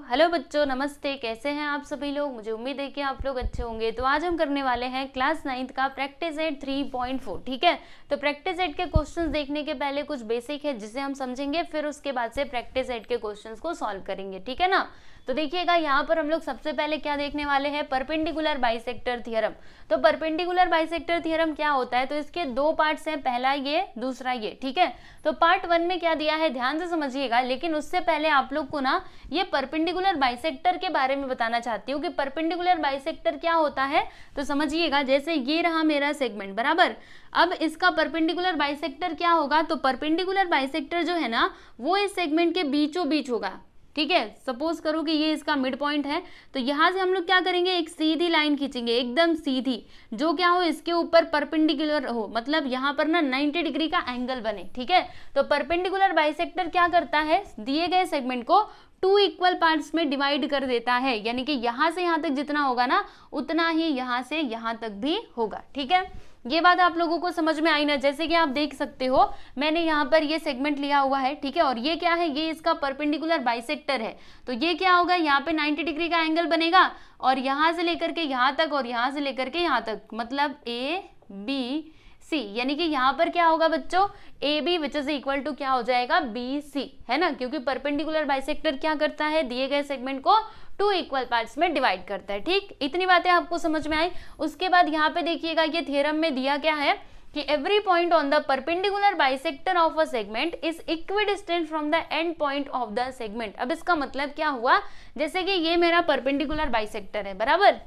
Hello बच्चों, नमस्ते। कैसे हैं आप सभी लोग? मुझे उम्मीद है कि आप लोग अच्छे होंगे। तो आज हम करने वाले हैं क्लास 9th का प्रैक्टिस सेट 3.4। ठीक है, तो प्रैक्टिस सेट के क्वेश्चंस देखने के पहले कुछ बेसिक है जिसे हम समझेंगे, फिर उसके बाद से प्रैक्टिस सेट के क्वेश्चंस को सॉल्व करेंगे। ठीक है ना। तो देखिएगा, यहाँ पर हम लोग सबसे पहले क्या देखने वाले हैं, परपेंडिकुलर बाइसेक्टर थ्योरम। तो परपेंडिकुलर बाइसेक्टर थ्योरम क्या होता है, तो इसके दो पार्ट्स हैं, पहला ये, दूसरा ये। ठीक है, तो पार्ट 1 में क्या दिया है ध्यान से समझिएगा, लेकिन उससे पहले आप लोग को ना ये परपेंडिकुलर बाइसेक्टर के बारे में बताना चाहती हूँ कि परपेंडिकुलर बाइसेक्टर क्या होता है। तो समझिएगा, जैसे ये रहा मेरा सेगमेंट बराबर, अब इसका परपेंडिकुलर बाइसेक्टर क्या होगा, तो परपेंडिकुलर बाइसेक्टर जो है ना वो इस सेगमेंट के बीचों बीच होगा। ठीक है, सपोज करो कि ये इसका मिड पॉइंट है, तो यहां से हम लोग क्या करेंगे, एक सीधी लाइन खींचेंगे, एकदम सीधी, जो क्या हो इसके ऊपर परपेंडिकुलर हो, मतलब यहाँ पर ना 90 डिग्री का एंगल बने। ठीक है, तो परपेंडिकुलर बाइसेक्टर क्या करता है, दिए गए सेगमेंट को 2 इक्वल पार्ट्स में डिवाइड कर देता है, यानी कि यहां से यहां तक जितना होगा ना उतना ही यहां से यहां तक भी होगा। ठीक है, ये बात आप लोगों को समझ में आई ना। जैसे कि आप देख सकते हो, मैंने यहाँ पर ये सेगमेंट लिया हुआ है। ठीक है, और ये क्या है, ये इसका परपेंडिकुलर बाइसेक्टर है। तो ये क्या होगा, यहाँ पे 90 डिग्री का एंगल बनेगा, और यहाँ से लेकर के यहाँ तक और यहाँ से लेकर के यहाँ तक, मतलब ए बी सी, यानी कि यहाँ पर क्या होगा बच्चों, A B which is equal to क्या हो जाएगा, बी सी, है ना। क्योंकि परपेंडिकुलर बाइसेक्टर क्या करता है, दिए गए सेगमेंट को 2 इक्वल पार्ट्स में डिवाइड करता है। ठीक, इतनी बातें आपको समझ में आई। उसके बाद यहाँ पे देखिएगा, ये थ्योरम में दिया क्या है कि every point on the perpendicular bisector of a segment is equidistant from the end point of the segment. अब इसका मतलब क्या हुआ, जैसे कि ये मेरा परपेंडिकुलर बाइसेक्टर है बराबर,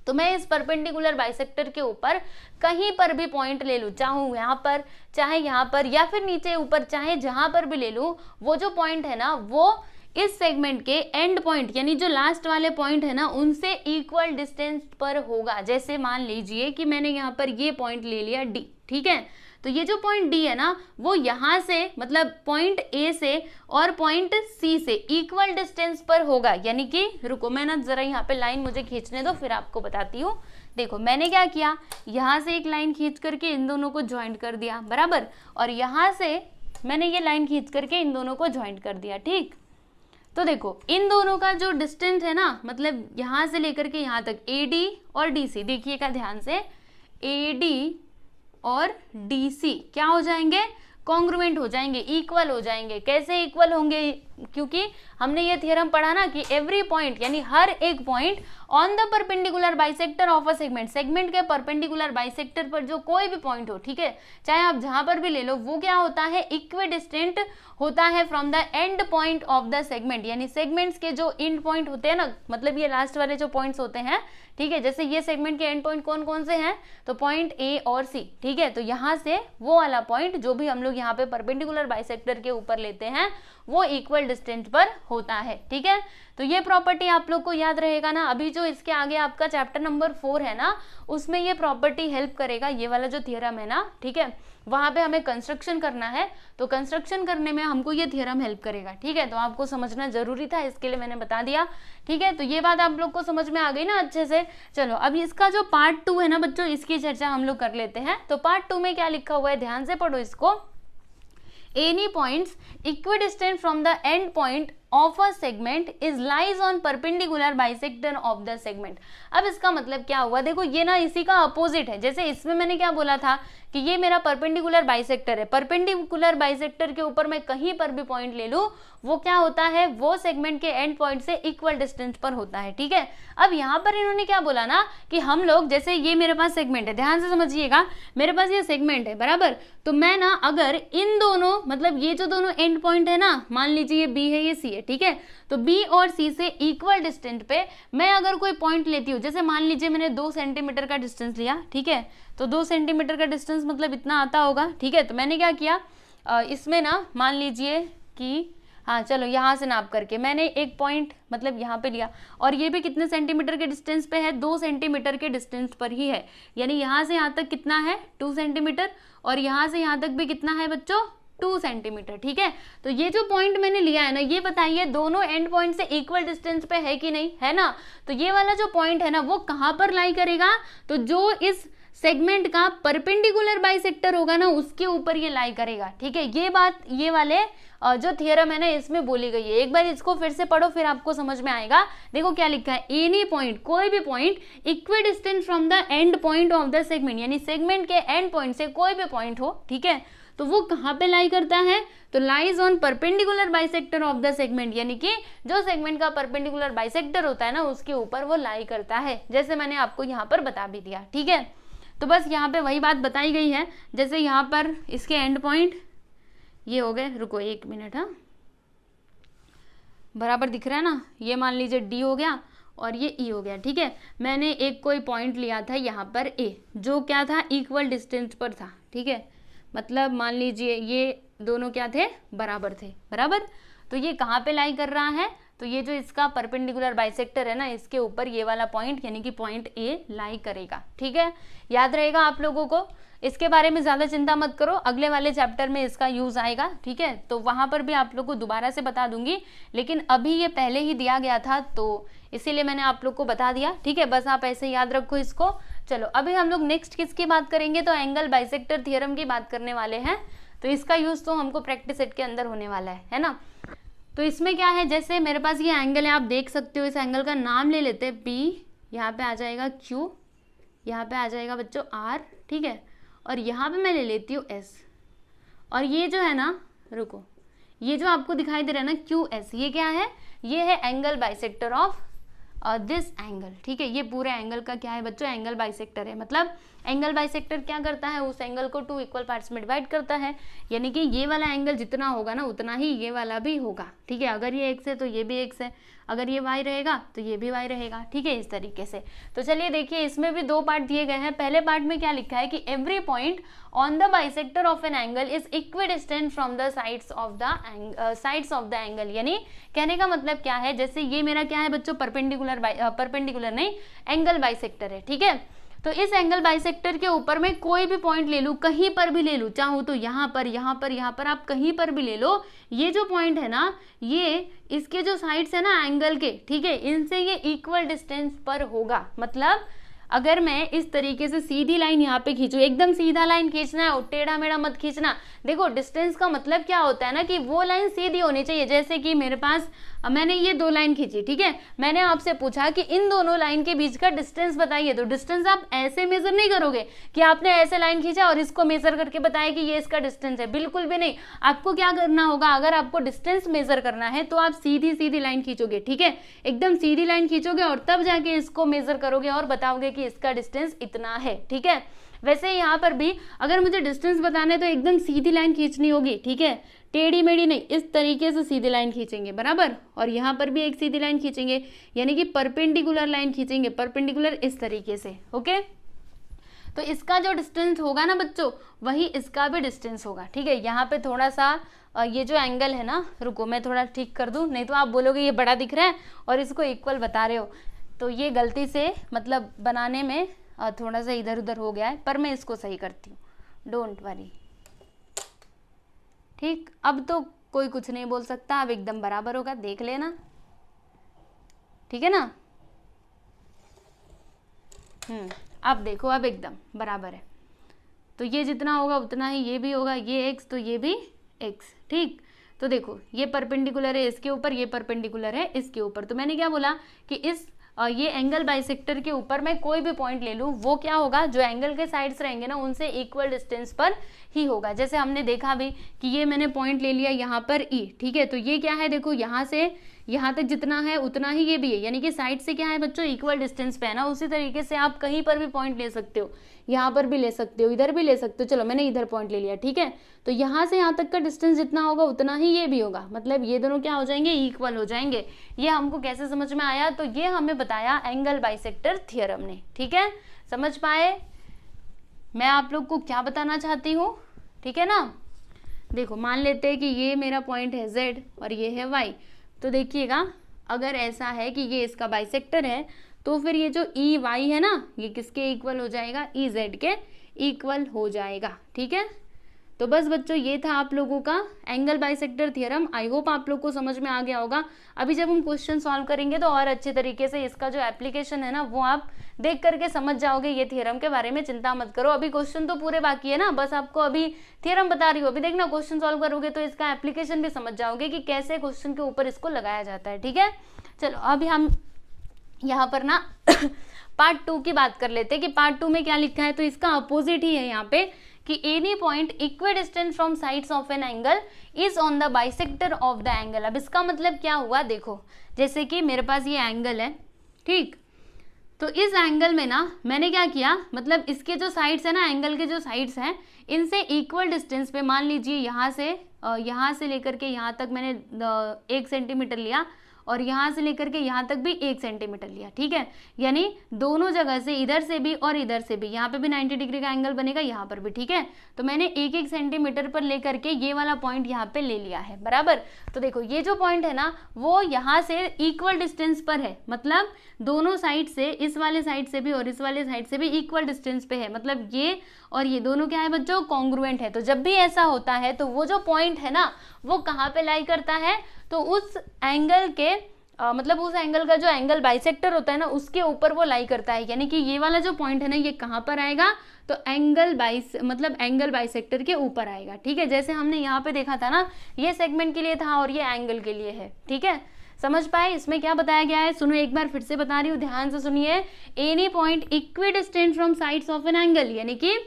तो मैं इस परपेंडिकुलर बाइसेक्टर के ऊपर कहीं पर भी पॉइंट ले लूं, चाहूं यहाँ पर, चाहे यहाँ पर, या फिर नीचे ऊपर, चाहे जहां पर भी ले लूं, वो जो पॉइंट है ना वो इस सेगमेंट के एंड पॉइंट, यानी जो लास्ट वाले पॉइंट है ना उनसे इक्वल डिस्टेंस पर होगा। जैसे मान लीजिए कि मैंने यहाँ पर ये पॉइंट ले लिया डी। ठीक है, तो ये जो पॉइंट डी है ना वो यहाँ से, मतलब पॉइंट ए से और पॉइंट सी से इक्वल डिस्टेंस पर होगा। यानी कि रुको, मैं ना जरा यहाँ पे लाइन मुझे खींचने दो, फिर आपको बताती हूँ। देखो मैंने क्या किया, यहाँ से एक लाइन खींच करके इन दोनों को ज्वाइंट कर दिया बराबर, और यहाँ से मैंने ये लाइन खींच करके इन दोनों को ज्वाइंट कर दिया। ठीक, तो देखो इन दोनों का जो डिस्टेंस है ना, मतलब यहाँ से लेकर के यहाँ तक AD और DC, देखिएगा ध्यान से, AD और DC क्या हो जाएंगे, कॉन्ग्रुएंट हो जाएंगे, इक्वल हो जाएंगे। कैसे इक्वल होंगे, क्योंकि हमने ये थ्योरम पढ़ा ना कि एवरी पॉइंट, यानी हर एक point on the perpendicular bisector of a segment, segment के परपेंडिकुलर बाइसेक्टर पर जो कोई भी पॉइंट हो, ठीक है, चाहे आप जहां पर भी ले लो, वो क्या होता है, इक्विडिस्टेंट होता है from the end point of the segment. यानी सेगमेंट्स के जो एंड पॉइंट होते हैं ना, मतलब ये लास्ट वाले जो पॉइंट्स होते हैं, ठीक है, जैसे ये सेगमेंट के एंड पॉइंट कौन कौन से हैं, तो पॉइंट ए और सी। ठीक है, तो यहाँ से वो वाला पॉइंट जो भी हम लोग यहाँ पे परपेंडिकुलर बाइसेक्टर के ऊपर लेते हैं वो इक्वल डिस्टेंस पर होता है। ठीक है, तो ये प्रॉपर्टी आप लोग को याद रहेगा ना। अभी जो इसके आगे आपका चैप्टर नंबर 4 है ना, उसमें ये प्रॉपर्टी हेल्प करेगा, ये वाला जो थ्योरम है ना, ठीक है, वहां पे हमें कंस्ट्रक्शन करना है, तो कंस्ट्रक्शन करने में हमको ये थ्योरम हेल्प करेगा। ठीक है, तो आपको समझना जरूरी था, इसके लिए मैंने बता दिया। ठीक है, तो ये बात आप लोग को समझ में आ गई ना अच्छे से। चलो अब इसका जो पार्ट 2 है ना बच्चों, इसकी चर्चा हम लोग कर लेते हैं। तो पार्ट 2 में क्या लिखा हुआ है, ध्यान से पढ़ो इसको। Any points equidistant from the end point of a segment is lies on perpendicular bisector of the segment। अब इसका मतलब क्या हुआ, देखो ये ना इसी का अपोजिट है। जैसे इसमें मैंने क्या बोला था कि ये मेरा परपेंडिकुलर बाइसेक्टर है, परपेंडिकुलर बाइसेक्टर के ऊपर मैं कहीं पर भी पॉइंट ले लूं, वो क्या होता है, वो सेगमेंट के एंड पॉइंट से इक्वल डिस्टेंस पर होता है। ठीक है, अब यहाँ पर इन्होंने क्या बोला ना कि हम लोग, जैसे ये मेरे पास सेगमेंट है, ध्यान से समझिएगा, मेरे पास ये सेगमेंट है बराबर, तो मैं ना अगर इन दोनों, मतलब ये जो दोनों एंड पॉइंट है ना, मान लीजिए ये बी है, ये सी है, ठीक है, तो बी और सी से इक्वल डिस्टेंस पे मैं अगर कोई पॉइंट लेती हूँ, जैसे मान लीजिए मैंने 2 सेंटीमीटर का डिस्टेंस लिया, ठीक है, तो 2 सेंटीमीटर का डिस्टेंस मतलब इतना आता होगा। ठीक है, तो मैंने क्या किया, इसमें ना मान लीजिए कि हाँ चलो यहाँ से नाप करके मैंने एक पॉइंट मतलब यहाँ पे लिया, और ये भी कितने सेंटीमीटर के डिस्टेंस पे है, 2 सेंटीमीटर के डिस्टेंस पर ही है। यानी यहाँ से यहाँ तक कितना है, 2 सेंटीमीटर, और यहाँ से यहाँ तक भी कितना है बच्चों, 2 सेंटीमीटर। ठीक है, तो ये जो पॉइंट मैंने लिया है ना, ये बताइए दोनों एंड पॉइंट से इक्वल डिस्टेंस पे है कि नहीं, है ना। तो ये वाला जो पॉइंट है ना वो कहाँ पर लाई करेगा, तो जो इस सेगमेंट का परपेंडिकुलर बाइसेक्टर होगा ना उसके ऊपर ये लाई करेगा। ठीक है, ये बात ये वाले जो थियरम है ना इसमें बोली गई है। एक बार इसको फिर से पढ़ो, फिर आपको समझ में आएगा। देखो क्या लिखा है, एनी पॉइंट, कोई भी point equidistant from the end point of the segment, यानी सेगमेंट के एंड पॉइंट से कोई भी पॉइंट हो, ठीक है, तो वो कहाँ पे लाई करता है, तो lies on perpendicular bisector of the segment, यानी कि जो सेगमेंट का परपेंडिकुलर बाइसेक्टर होता है ना उसके ऊपर वो लाई करता है, जैसे मैंने आपको यहाँ पर बता भी दिया, ठीक है। तो बस यहाँ पे वही बात बताई गई है, जैसे यहाँ पर इसके एंड पॉइंट ये हो गए, रुको 1 मिनट, हाँ बराबर दिख रहा है ना, ये मान लीजिए डी हो गया और ये ई हो गया, ठीक है। मैंने एक कोई पॉइंट लिया था यहाँ पर ए, जो क्या था, इक्वल डिस्टेंस पर था, ठीक है, मतलब मान लीजिए ये दोनों क्या थे, बराबर थे, बराबर। तो ये कहाँ पे लाई कर रहा है, तो ये जो इसका परपेंडिकुलर बाइसेक्टर है ना इसके ऊपर ये वाला पॉइंट यानी कि पॉइंट ए लाई करेगा, ठीक है। याद रहेगा आप लोगों को, इसके बारे में ज़्यादा चिंता मत करो, अगले वाले चैप्टर में इसका यूज़ आएगा, ठीक है, तो वहाँ पर भी आप लोग को दोबारा से बता दूंगी, लेकिन अभी ये पहले ही दिया गया था तो इसीलिए मैंने आप लोग को बता दिया, ठीक है। बस आप ऐसे याद रखो इसको। चलो अभी हम लोग नेक्स्ट किसकी बात करेंगे, तो एंगल बाइसेक्टर थियरम की बात करने वाले हैं। तो इसका यूज़ तो हमको प्रैक्टिस सेट के अंदर होने वाला है ना। तो इसमें क्या है, जैसे मेरे पास ये एंगल है, आप देख सकते हो, इस एंगल का नाम ले लेते हैं पी, यहाँ पे आ जाएगा क्यू, यहाँ पे आ जाएगा बच्चों आर, ठीक है, और यहाँ पे मैं ले लेती हूँ एस, और ये जो है ना, रुको, ये जो आपको दिखाई दे रहा है ना क्यू एस, ये क्या है, ये है angle bisector of this angle, ठीक है। ये पूरे एंगल का क्या है बच्चों, एंगल बाइसेक्टर है। मतलब एंगल बाइसेक्टर क्या करता है, उस एंगल को 2 इक्वल पार्ट्स में डिवाइड करता है, यानी कि ये वाला एंगल जितना होगा ना उतना ही ये वाला भी होगा, ठीक है। अगर ये एक्स है तो ये भी एक्स है, अगर ये वाई रहेगा तो ये भी वाई रहेगा, ठीक है, इस तरीके से। तो चलिए देखिए, इसमें भी 2 पार्ट दिए गए हैं। पहले पार्ट में क्या लिखा है कि every point on the bisector of an angle is equidistant from the sides of the angle, यानी कहने का मतलब क्या है, जैसे ये मेरा क्या है बच्चों, परपेंडिकुलर नहीं, एंगल बाइसेक्टर है, ठीक है। तो इस एंगल बाइसेक्टर के ऊपर मैं कोई भी पॉइंट ले लूँ, कहीं पर भी ले लूँ, चाहूँ तो यहाँ पर, यहाँ पर, यहाँ पर, आप कहीं पर भी ले लो, ये जो पॉइंट है ना, ये इसके जो साइड्स है ना एंगल के, ठीक है, इनसे ये इक्वल डिस्टेंस पर होगा। मतलब अगर मैं इस तरीके से सीधी लाइन यहाँ पे खींचूं, एकदम सीधा लाइन खींचना है और टेढ़ा मेढ़ा मत खींचना। देखो डिस्टेंस का मतलब क्या होता है ना कि वो लाइन सीधी होनी चाहिए। जैसे कि मेरे पास मैंने ये 2 लाइन खींची, ठीक है, मैंने आपसे पूछा कि इन दोनों लाइन के बीच का डिस्टेंस बताइए, तो डिस्टेंस आप ऐसे मेजर नहीं करोगे कि आपने ऐसे लाइन खींचा और इसको मेजर करके बताया कि ये इसका डिस्टेंस है, बिल्कुल भी नहीं। आपको क्या करना होगा, अगर आपको डिस्टेंस मेजर करना है तो आप सीधी सीधी लाइन खींचोगे, ठीक है, एकदम सीधी लाइन खींचोगे और तब जाके इसको मेजर करोगे और बताओगे कि इसका डिस्टेंस इतना है, ठीक है। वैसे यहाँ पर भी अगर मुझे डिस्टेंस बताना है तो एकदम सीधी लाइन खींचनी होगी, ठीक है, टेढ़ी मेढ़ी नहीं, इस तरीके से सीधी लाइन खींचेंगे, बराबर। और यहाँ पर भी एक सीधी लाइन खींचेंगे, यानी कि परपेंडिकुलर लाइन खींचेंगे, परपेंडिकुलर इस तरीके से, ओके। तो इसका जो डिस्टेंस होगा ना बच्चों, वही इसका भी डिस्टेंस होगा, ठीक है। यहाँ पे थोड़ा सा ये जो एंगल है ना, रुको मैं थोड़ा ठीक कर दूँ, नहीं तो आप बोलोगे ये बड़ा दिख रहा है और इसको इक्वल बता रहे हो। तो ये गलती से मतलब बनाने में थोड़ा सा इधर उधर हो गया है, पर मैं इसको सही करती हूँ, डोंट वरी, ठीक। अब तो कोई कुछ नहीं बोल सकता, अब एकदम बराबर होगा, देख लेना, ठीक है ना। अब देखो, अब एकदम बराबर है, तो ये जितना होगा उतना ही ये भी होगा, ये एक्स तो ये भी एक्स, ठीक। तो देखो ये परपेंडिकुलर है इसके ऊपर, ये परपेंडिकुलर है इसके ऊपर। तो मैंने क्या बोला कि इस ये एंगल बाइसेक्टर के ऊपर मैं कोई भी पॉइंट ले लूँ, वो क्या होगा, जो एंगल के साइड्स रहेंगे ना उनसे इक्वल डिस्टेंस पर ही होगा। जैसे हमने देखा भी कि ये मैंने पॉइंट ले लिया यहाँ पर ई, ठीक है, तो ये क्या है, देखो यहाँ से यहाँ तक जितना है उतना ही ये भी है, यानी कि साइड से क्या है बच्चों, इक्वल डिस्टेंस पे है ना। उसी तरीके से आप कहीं पर भी पॉइंट ले सकते हो, यहाँ पर भी ले सकते हो, इधर भी ले सकते हो। चलो मैंने इधर पॉइंट ले लिया, ठीक है, तो यहाँ से यहाँ तक का डिस्टेंस जितना होगा उतना ही ये भी होगा, मतलब ये दोनों क्या हो जाएंगे, इक्वल हो जाएंगे। ये हमको कैसे समझ में आया, तो ये हमें बताया एंगल बाइसेक्टर थियरम ने, ठीक है, समझ पाए मैं आप लोग को क्या बताना चाहती हूँ, ठीक है ना। देखो मान लेते हैं कि ये मेरा पॉइंट है Z और ये है Y, तो देखिएगा अगर ऐसा है कि ये इसका बाइसेक्टर है तो फिर ये जो EY है ना, ये किसके इक्वल हो जाएगा, EZ के इक्वल हो जाएगा, ठीक है। तो बस बच्चों ये था आप लोगों का angle bisector theorem. I hope आप लोग को समझ में आ गया होगा। अभी जब हम क्वेश्चन सॉल्व करेंगे तो और अच्छे तरीके से इसका जो एप्लीकेशन है ना वो आप देख करके समझ जाओगे ये थ्योरम के बारे में। चिंता मत करो, अभी क्वेश्चन तो पूरे बाकी है ना, बस आपको अभी थ्योरम बता रही हूँ। अभी देखना क्वेश्चन सॉल्व करोगे तो इसका एप्लीकेशन भी समझ जाओगे कि कैसे क्वेश्चन के ऊपर इसको लगाया जाता है। ठीक है, चलो अभी हम यहाँ पर ना पार्ट 2 की बात कर लेते हैं कि पार्ट 2 में क्या लिखा है। तो इसका अपोजिट ही है यहाँ पे कि any point equidistant from sides of an angle is on the bisector of the angle. अब इसका मतलब क्या हुआ, देखो जैसे कि मेरे पास ये एंगल है, ठीक, तो इस एंगल में ना मैंने क्या किया, मतलब इसके जो साइड्स है ना, एंगल के जो साइड्स हैं इनसे इक्वल डिस्टेंस पे, मान लीजिए यहाँ से लेकर के यहाँ तक मैंने 1 सेंटीमीटर लिया और यहाँ से लेकर के यहाँ तक भी 1 सेंटीमीटर लिया। ठीक है, यानी दोनों जगह से, इधर से भी और इधर से भी, यहाँ पे भी 90 डिग्री का एंगल बनेगा, यहाँ पर भी। ठीक है, तो मैंने 1-1 सेंटीमीटर पर लेकर के ये वाला पॉइंट यहाँ पे ले लिया है, बराबर। तो देखो ये जो पॉइंट है ना वो यहाँ से इक्वल डिस्टेंस पर है, मतलब दोनों साइड से, इस वाले साइड से भी और इस वाले साइड से भी इक्वल डिस्टेंस पे है, मतलब ये और ये दोनों क्या है बच्चों, कॉन्ग्रुएंट है। तो जब भी ऐसा होता है तो वो जो पॉइंट है ना वो कहाँ पे लाई करता है, तो उस एंगल के मतलब उस एंगल का जो एंगल बाइसेक्टर होता है ना उसके ऊपर वो लाई करता है। यानी कि ये वाला जो पॉइंट है ना ये कहाँ पर आएगा, तो एंगल बाइसेक्टर के ऊपर आएगा। ठीक है, जैसे हमने यहाँ पे देखा था ना, ये सेगमेंट के लिए था और ये एंगल के लिए है। ठीक है, समझ पाए इसमें क्या बताया गया है? सुनो एक बार फिर से बता रही हूँ, ध्यान से सुनिए। Any point equidistant from sides of an angle, यानी कि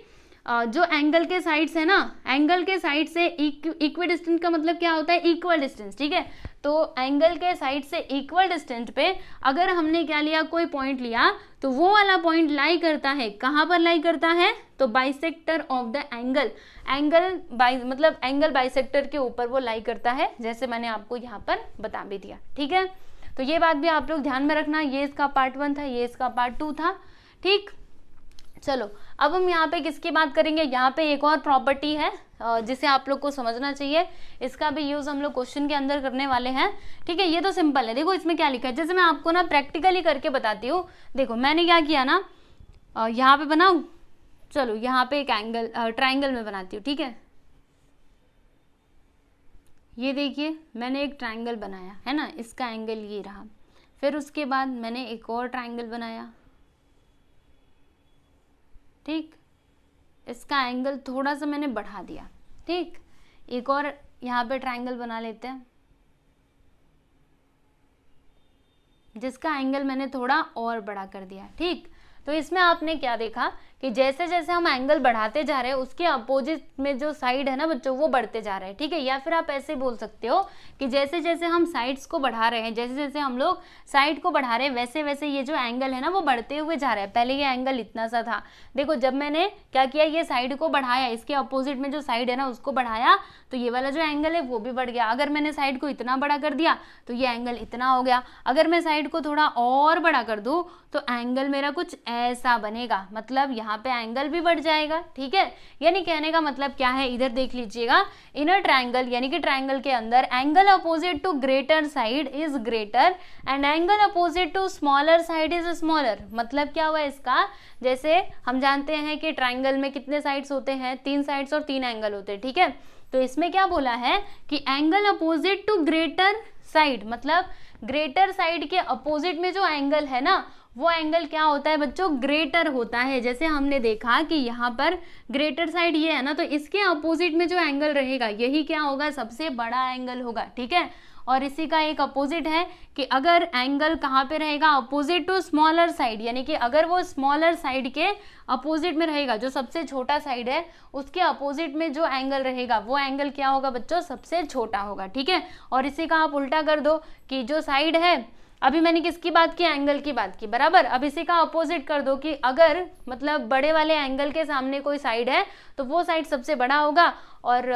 जो एंगल के साइड्स है ना, एंगल के साइड से इक्विडिस्टेंट का मतलब क्या होता है, इक्वल डिस्टेंस। ठीक है, तो एंगल के साइड से इक्वल डिस्टेंस पे अगर हमने क्या लिया, कोई पॉइंट लिया, तो वो वाला पॉइंट लाई करता है, कहाँ पर लाई करता है, तो बाइसेक्टर ऑफ द एंगल, मतलब एंगल बाइसेक्टर के ऊपर वो लाई करता है, जैसे मैंने आपको यहाँ पर बता भी दिया। ठीक है, तो ये बात भी आप लोग ध्यान में रखना। ये इसका पार्ट 1 था, ये इसका पार्ट 2 था। ठीक, चलो अब हम यहाँ पे किसकी बात करेंगे, यहाँ पे एक और प्रॉपर्टी है जिसे आप लोग को समझना चाहिए, इसका भी यूज हम लोग क्वेश्चन के अंदर करने वाले हैं। ठीक है, ये तो सिंपल है, देखो इसमें क्या लिखा है, जैसे मैं आपको ना प्रैक्टिकली करके बताती हूँ। देखो मैंने क्या किया ना, यहाँ पे बनाऊं, चलो यहाँ पे एक एंगल ट्राइंगल में बनाती हूँ। ठीक है, ये देखिए मैंने एक ट्राइंगल बनाया है ना, इसका एंगल ये रहा। फिर उसके बाद मैंने एक और ट्राइंगल बनाया, ठीक, इसका एंगल थोड़ा सा मैंने बढ़ा दिया। ठीक, एक और यहाँ पे ट्राइंगल बना लेते हैं जिसका एंगल मैंने थोड़ा और बड़ा कर दिया। ठीक, तो इसमें आपने क्या देखा कि जैसे जैसे हम एंगल बढ़ाते जा रहे हैं उसके अपोजिट में जो साइड है ना बच्चों वो बढ़ते जा रहे हैं। ठीक है, या फिर आप ऐसे बोल सकते हो कि जैसे जैसे हम साइड्स को बढ़ा रहे हैं, जैसे जैसे हम लोग साइड को बढ़ा रहे हैं वैसे वैसे ये जो एंगल है ना वो बढ़ते हुए जा रहा है। पहले ये एंगल इतना सा था, देखो जब मैंने क्या किया, ये साइड को बढ़ाया, इसके अपोजिट में जो साइड है ना उसको बढ़ाया, तो ये वाला जो एंगल है वो भी बढ़ गया। अगर मैंने साइड को इतना बड़ा कर दिया तो ये एंगल इतना हो गया। अगर मैं साइड को थोड़ा और बड़ा कर दूं तो एंगल मेरा कुछ ऐसा बनेगा, मतलब यहाँ पे एंगल भी बढ़ जाएगा। ठीक है, यानी कहने का मतलब क्या है, इधर देख लीजिएगा, इनर ट्राइंगल यानी कि ट्राइंगल के अंदर angle opposite to greater side is greater and angle opposite to smaller side is smaller. मतलब क्या हुआ इसका, जैसे हम जानते हैं कि ट्राइंगल में कितने साइड्स होते हैं, 3 साइड्स और 3 एंगल होते हैं। ठीक है, तो इसमें क्या बोला है कि angle opposite to greater side, मतलब ग्रेटर साइड के अपोजिट में जो एंगल है ना वो एंगल क्या होता है बच्चों, ग्रेटर होता है। जैसे हमने देखा कि यहाँ पर ग्रेटर साइड ये है ना, तो इसके अपोजिट में जो एंगल रहेगा यही क्या होगा, सबसे बड़ा एंगल होगा। ठीक है, और इसी का एक अपोजिट है कि अगर एंगल कहाँ पे रहेगा, अपोजिट टू स्मॉलर साइड, यानी कि अगर वो स्मॉलर साइड के अपोजिट में रहेगा, जो सबसे छोटा साइड है उसके अपोजिट में जो एंगल रहेगा वो एंगल क्या होगा बच्चों, सबसे छोटा होगा। ठीक है, और इसी का आप उल्टा कर दो कि जो साइड है, अभी मैंने किसकी बात की, एंगल की बात की, बराबर। अब इसी का अपोजिट कर दो कि अगर मतलब बड़े वाले एंगल के सामने कोई साइड है तो वो साइड सबसे बड़ा होगा और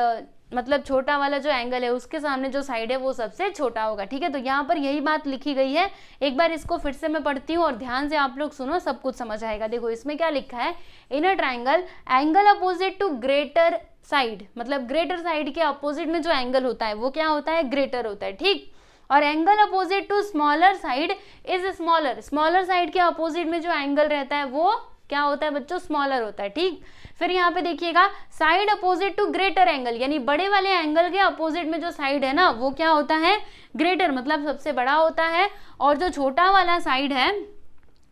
मतलब छोटा वाला जो एंगल है उसके सामने जो साइड है वो सबसे छोटा होगा। ठीक है, तो यहाँ पर यही बात लिखी गई है। एक बार इसको फिर से मैं पढ़ती हूँ और ध्यान से आप लोग सुनो, सब कुछ समझ आएगा। देखो इसमें क्या लिखा है, inner triangle angle opposite to greater side, मतलब ग्रेटर साइड के अपोजिट में जो एंगल होता है वो क्या होता है, ग्रेटर होता है। ठीक, और angle opposite to smaller side is smaller, smaller side के अपोजिट में जो एंगल रहता है वो क्या होता है बच्चों, स्मॉलर होता है। ठीक, फिर यहाँ पे देखिएगा side opposite to greater angle, यानी बड़े वाले एंगल के अपोजिट में जो साइड है ना वो क्या होता है, ग्रेटर, मतलब सबसे बड़ा होता है। और जो छोटा वाला साइड है,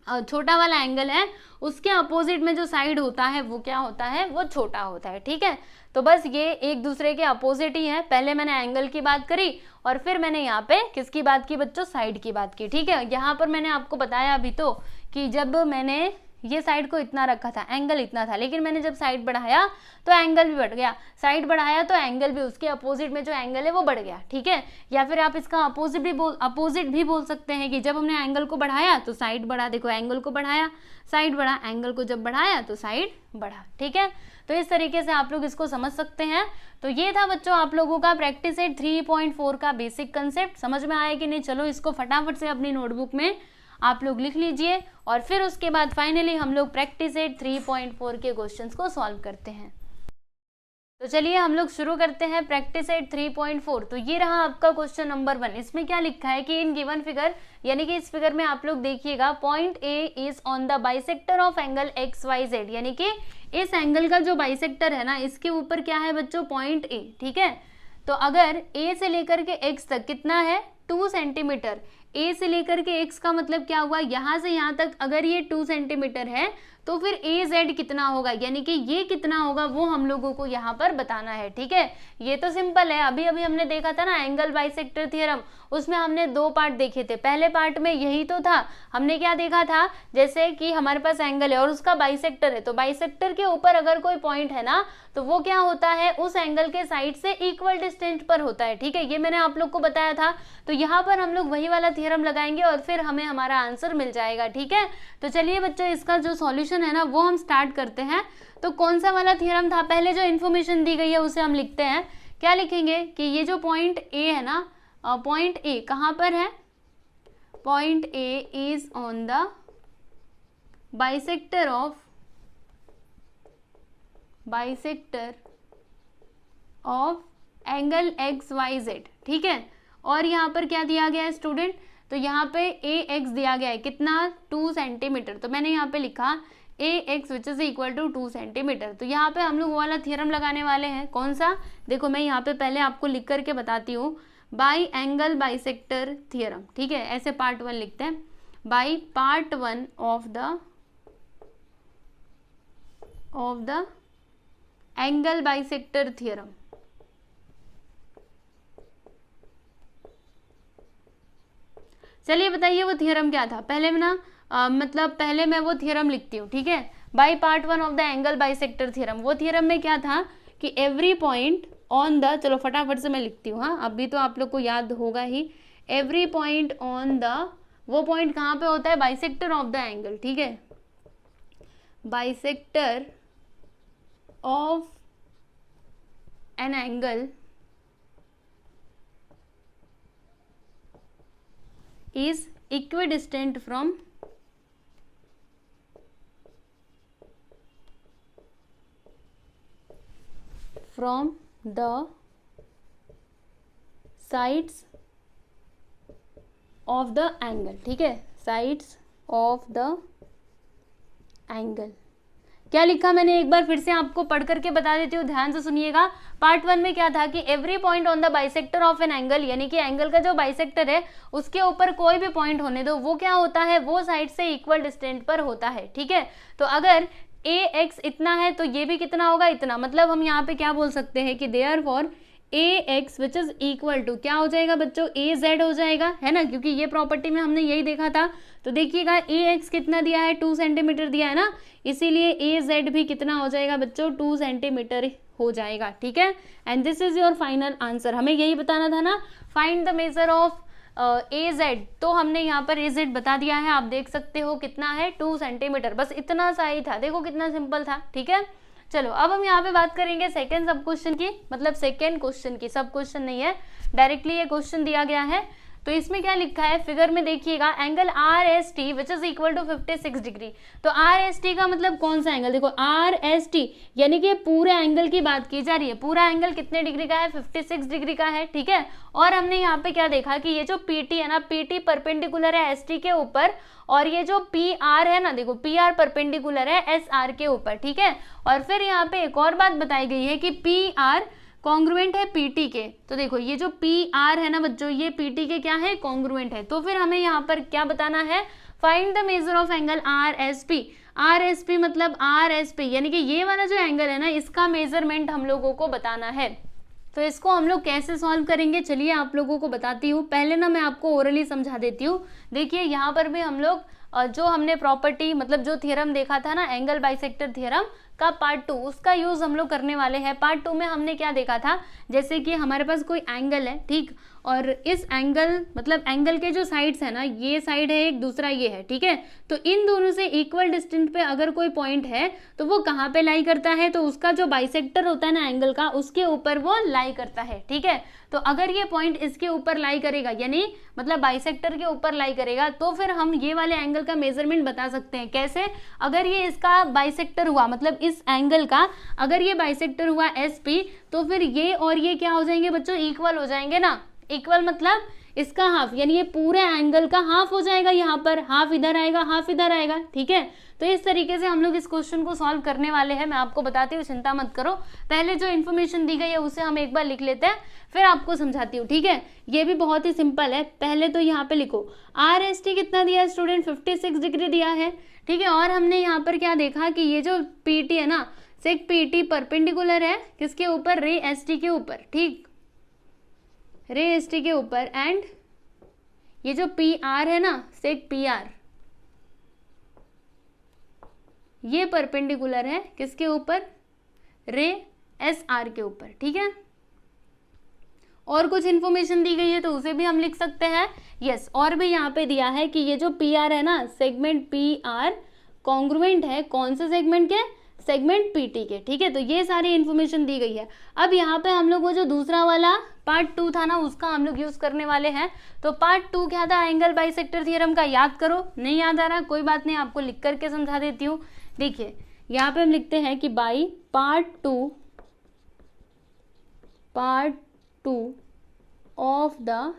छोटा वाला एंगल है, उसके अपोजिट में जो साइड होता है वो क्या होता है, वो छोटा होता है। ठीक है, तो बस ये एक दूसरे के अपोजिट ही है। पहले मैंने एंगल की बात करी और फिर मैंने यहाँ पे किसकी बात की बच्चों, साइड की बात की। ठीक है, यहाँ पर मैंने आपको बताया अभी तो कि जब मैंने ये साइड को इतना रखा था, एंगल इतना था, लेकिन मैंने जब साइड बढ़ाया तो एंगल भी बढ़ गया, साइड बढ़ाया तो एंगल भी, उसके अपोजिट में जो एंगल है वो बढ़ गया। ठीक है, या फिर आप इसका अपोजिट भी बोल सकते हैं कि जब हमने एंगल को बढ़ाया तो साइड बढ़ा। देखो एंगल को बढ़ाया, साइड बढ़ा, एंगल को जब बढ़ाया तो साइड बढ़ा। ठीक है, तो इस तरीके से आप लोग इसको समझ सकते हैं। तो ये था बच्चों आप लोगों का प्रैक्टिस सेट 3.4 का बेसिक कंसेप्ट। समझ में आया कि नहीं? चलो इसको फटाफट से अपनी नोटबुक में आप लोग लिख लीजिए और फिर उसके बाद फाइनली हम लोग प्रैक्टिस सेट 3.4 के क्वेश्चंस को सॉल्व करते हैं। तो चलिए हम लोग शुरू करते हैं प्रैक्टिस सेट 3.4। तो ये रहा आपका क्वेश्चन नंबर 1। इसमें क्या लिखा है कि इन गिवन फिगर, यानी कि इस फिगर में आप लोग देखिएगा point A is on the bisector of angle XYZ, यानी कि इस एंगल का जो बाइसेक्टर है ना इसके ऊपर क्या है बच्चों, पॉइंट ए। ठीक है, तो अगर ए से लेकर के एक्स तक कितना है, 2 सेंटीमीटर। ए से लेकर के एक्स का मतलब क्या हुआ, यहाँ से यहाँ तक अगर ये 2 सेंटीमीटर है तो फिर ए जेड कितना होगा, यानी कि ये कितना होगा वो हम लोगों को यहाँ पर बताना है। ठीक है, ये तो सिंपल है, अभी अभी हमने देखा था ना एंगल बाइसेक्टर थ्योरम, उसमें हमने 2 पार्ट देखे थे। पहले पार्ट में यही तो था, हमने क्या देखा था, जैसे कि हमारे पास एंगल है और उसका बाइसेक्टर है, तो बाइसेक्टर के ऊपर अगर कोई पॉइंट है ना तो वो क्या होता है, उस एंगल के साइड से इक्वल डिस्टेंस पर होता है। ठीक है, ये मैंने आप लोग को बताया था। तो यहाँ पर हम लोग वही वाला थ्योरम लगाएंगे और फिर हमें हमारा आंसर मिल जाएगा। ठीक है, तो चलिए बच्चों इसका जो सॉल्यूशन है ना वो हम स्टार्ट करते हैं। तो कौन सा वाला थ्योरम था, पहले जो इन्फॉर्मेशन दी गई है उसे हम लिखते हैं। क्या लिखेंगे कि ये जो पॉइंट ए है ना, पॉइंट ए कहाँ पर है, point A is on the bisector of angle XYZ। ठीक है, और यहाँ पर क्या दिया गया है स्टूडेंट, तो यहाँ पे AX दिया गया है कितना, 2 सेंटीमीटर। तो मैंने यहाँ पे लिखा AX which is equal to 2 centimetre. तो यहाँ पे हम लोग वो वाला थ्योरम लगाने वाले हैं, कौन सा, देखो मैं यहाँ पे पहले आपको लिख करके बताती हूँ, बाई एंगल बाइसेक्टर थ्योरम। ठीक है, ऐसे पार्ट 1 लिखते हैं, by part 1 of the angle bisector theorem. चलिए बताइए वो थ्योरम क्या था, पहले मैं ना मतलब पहले मैं वो थ्योरम लिखती हूँ। ठीक है, by part 1 of the angle bisector theorem, वो थ्योरम में क्या था कि एवरी पॉइंट ऑन द, चलो फटाफट से मैं लिखती हूँ, हाँ अभी तो आप लोग को याद होगा ही, एवरी पॉइंट ऑन द, वो पॉइंट कहाँ पे होता है, बाइसेक्टर ऑफ द एंगल। ठीक है, bisector of an angle is equidistant from the sides of the angle। ठीक है, sides of the angle। क्या लिखा मैंने एक बार फिर से आपको पढ़ करके बता देती हूँ, ध्यान से सुनिएगा। पार्ट 1 में क्या था कि every point on the bisector of an angle, यानी कि एंगल का जो बाइसेक्टर है उसके ऊपर कोई भी पॉइंट होने दो, वो क्या होता है, वो साइड से इक्वल डिस्टेंस पर होता है। ठीक है, तो अगर AX इतना है तो ये भी कितना होगा, इतना। मतलब हम यहाँ पे क्या बोल सकते हैं कि therefore AX which is equal to क्या हो जाएगा बच्चों, AZ हो जाएगा, है ना, क्योंकि ये प्रॉपर्टी में हमने यही देखा था। तो देखिएगा AX कितना दिया है, 2 सेंटीमीटर दिया है ना, इसीलिए AZ भी कितना हो जाएगा बच्चों, 2 सेंटीमीटर हो जाएगा। ठीक है, and this is your final answer. हमें यही बताना था ना, find the measure of AZ, तो हमने यहाँ पर AZ बता दिया है, आप देख सकते हो कितना है, 2 सेंटीमीटर, बस इतना सा ही था, देखो कितना सिंपल था। ठीक है, चलो अब हम यहाँ पे बात करेंगे सेकेंड सब क्वेश्चन की, मतलब सेकेंड क्वेश्चन की, सब क्वेश्चन नहीं है, डायरेक्टली ये क्वेश्चन दिया गया है। तो इसमें क्या लिखा है फिगर में देखिएगा, angle R S T which is equal to 56 degree. तो आर एस टी का मतलब कौन सा एंगल, देखो आर एस टी यानी कि पूरे एंगल की बात की जा रही है। पूरा एंगल कितने डिग्री का है, 56 डिग्री का है, ठीक है। और हमने यहाँ पे क्या देखा कि ये जो पी टी है ना, पी टी परपेंडिकुलर है एस टी के ऊपर, और ये जो पी आर है ना, देखो पी आर परपेंडिकुलर है एस आर के ऊपर, ठीक है। और फिर यहाँ पे एक और बात बताई गई है कि पी आर कॉन्ग्रुएंट है पीटी के। तो देखो ये जो पी आर है ना बच्चों, ये पीटी के क्या है, कॉन्ग्रुएंट है। तो फिर हमें यहाँ पर क्या बताना है, find the major of angle R S P. Are S P मतलब आर एस पी यानी कि ये वाला जो एंगल है ना, इसका मेजरमेंट हम लोगों को बताना है। तो इसको हम लोग कैसे सॉल्व करेंगे, चलिए आप लोगों को बताती हूँ। पहले ना मैं आपको ओरली समझा देती हूँ। देखिए यहाँ पर भी हम लोग जो हमने प्रॉपर्टी मतलब जो थ्योरम देखा था ना, एंगल बाइसेक्टर थ्योरम का पार्ट 2, उसका यूज हम लोग करने वाले हैं। पार्ट 2 में हमने क्या देखा था, जैसे कि हमारे पास कोई एंगल है, ठीक, और इस एंगल मतलब एंगल के जो साइड्स है ना, ये साइड है एक, दूसरा ये है, ठीक है। तो इन दोनों से इक्वल डिस्टेंस पे अगर कोई पॉइंट है तो वो कहाँ पे लाई करता है, तो उसका जो बाइसेक्टर होता है ना एंगल का, उसके ऊपर वो लाई करता है, ठीक है। तो अगर ये पॉइंट इसके ऊपर लाई करेगा यानी मतलब बाइसेक्टर के ऊपर लाई करेगा, तो फिर हम ये वाले एंगल का मेजरमेंट बता सकते हैं। कैसे, अगर ये इसका बाइसेक्टर हुआ मतलब इस एंगल का अगर ये बाइसेक्टर हुआ एस पी, तो फिर ये और ये क्या हो जाएंगे बच्चों, इक्वल हो जाएंगे ना। इक्वल मतलब इसका हाफ, यानी ये पूरे एंगल का हाफ हो जाएगा, यहाँ पर हाफ इधर आएगा हाफ इधर आएगा, ठीक है। तो इस तरीके से हम लोग इस क्वेश्चन को सॉल्व करने वाले हैं। मैं आपको बताती हूँ, चिंता मत करो। पहले जो इन्फॉर्मेशन दी गई है उसे हम एक बार लिख लेते हैं, फिर आपको समझाती हूँ, ठीक है। ये भी बहुत ही सिंपल है। पहले तो यहाँ पे लिखो आर एस टी कितना दिया है स्टूडेंट, 56 डिग्री दिया है, ठीक है। और हमने यहाँ पर क्या देखा कि ये जो पी टी है ना, सेक पी टी परपेंडिकुलर है किसके ऊपर, रे एस टी के ऊपर, ठीक, रे एस टी के ऊपर। एंड ये जो पी आर है ना, सेक पी आर, ये परपेंडिकुलर है किसके ऊपर, रे एस आर के ऊपर, ठीक है। और कुछ इन्फॉर्मेशन दी गई है तो उसे भी हम लिख सकते हैं, यस। और भी यहाँ पे दिया है कि ये जो पी आर है ना, सेगमेंट पी आर कॉन्ग्रुएंट है कौन से सेगमेंट के, सेगमेंट पीटी के, ठीक है। तो ये सारी इन्फॉर्मेशन दी गई है। अब यहाँ पे हम लोग वो जो दूसरा वाला पार्ट 2 था ना, उसका हम लोग यूज करने वाले हैं। तो पार्ट 2 क्या था, एंगल बाइसेक्टर थ्योरम का, याद करो। नहीं याद आ रहा कोई बात नहीं, आपको लिख करके समझा देती हूँ। देखिए यहाँ पे हम लिखते हैं कि by part 2 of the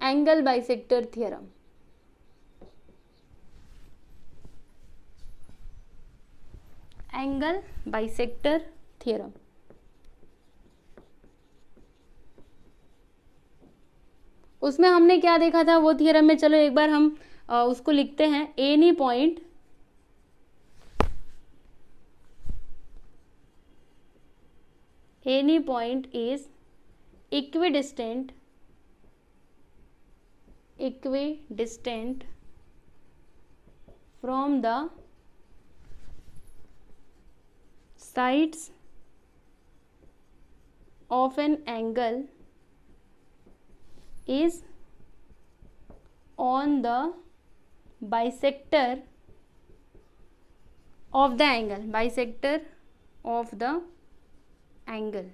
angle bisector theorem, angle bisector theorem. उसमें हमने क्या देखा था वो थ्योरम में, चलो एक बार हम उसको लिखते हैं। Any point is equidistant from the sides of an angle is on the bisector of the angle,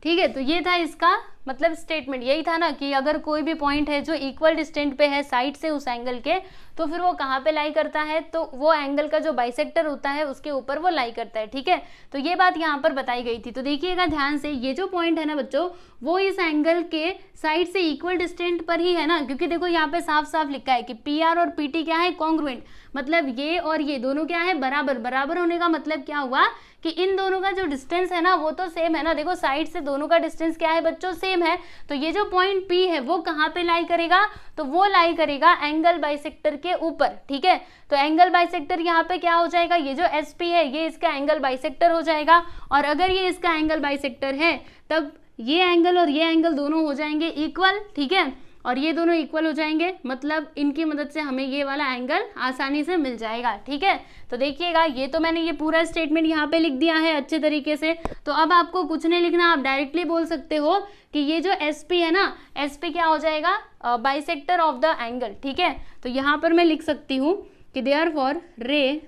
ठीक है। तो ये था इसका मतलब स्टेटमेंट, यही था ना कि अगर कोई भी पॉइंट है जो इक्वल डिस्टेंट पे है साइड से उस एंगल के, तो फिर वो कहाँ पे लाई करता है, तो वो एंगल का जो बाइसेक्टर होता है उसके ऊपर वो लाई करता है, ठीक है। तो ये बात यहाँ पर बताई गई थी। तो देखिएगा ध्यान से, ये जो पॉइंट है ना बच्चों, वो इस एंगल के साइड से इक्वल डिस्टेंट पर ही है ना, क्योंकि देखो यहाँ पे साफ साफ लिखा है कि पी आर और पी टी क्या है, कॉन्ग्रुएंट, मतलब ये और ये दोनों क्या है, बराबर। बराबर होने का मतलब क्या हुआ कि इन दोनों का जो डिस्टेंस है ना वो तो सेम है ना। देखो साइड से दोनों का डिस्टेंस क्या है बच्चों, सेम है। तो ये जो पॉइंट P है वो कहाँ पे लाई करेगा, तो वो लाई करेगा एंगल बाइसेक्टर के ऊपर, ठीक है। तो एंगल बाइसेक्टर यहाँ पे क्या हो जाएगा, ये जो SP है ये इसका एंगल बाइसेक्टर हो जाएगा। और अगर ये इसका एंगल बाइसेक्टर है तब ये एंगल और ये एंगल दोनों हो जाएंगे इक्वल, ठीक है। और ये दोनों इक्वल हो जाएंगे, मतलब इनकी मदद से हमें ये वाला एंगल आसानी से मिल जाएगा, ठीक है। तो देखिएगा ये तो मैंने ये पूरा स्टेटमेंट यहाँ पे लिख दिया है अच्छे तरीके से। तो अब आपको कुछ नहीं लिखना, आप डायरेक्टली बोल सकते हो कि ये जो SP है ना, SP क्या हो जाएगा, बाइसेक्टर ऑफ द एंगल, ठीक है। तो यहाँ पर मैं लिख सकती हूँ कि देयरफॉर रे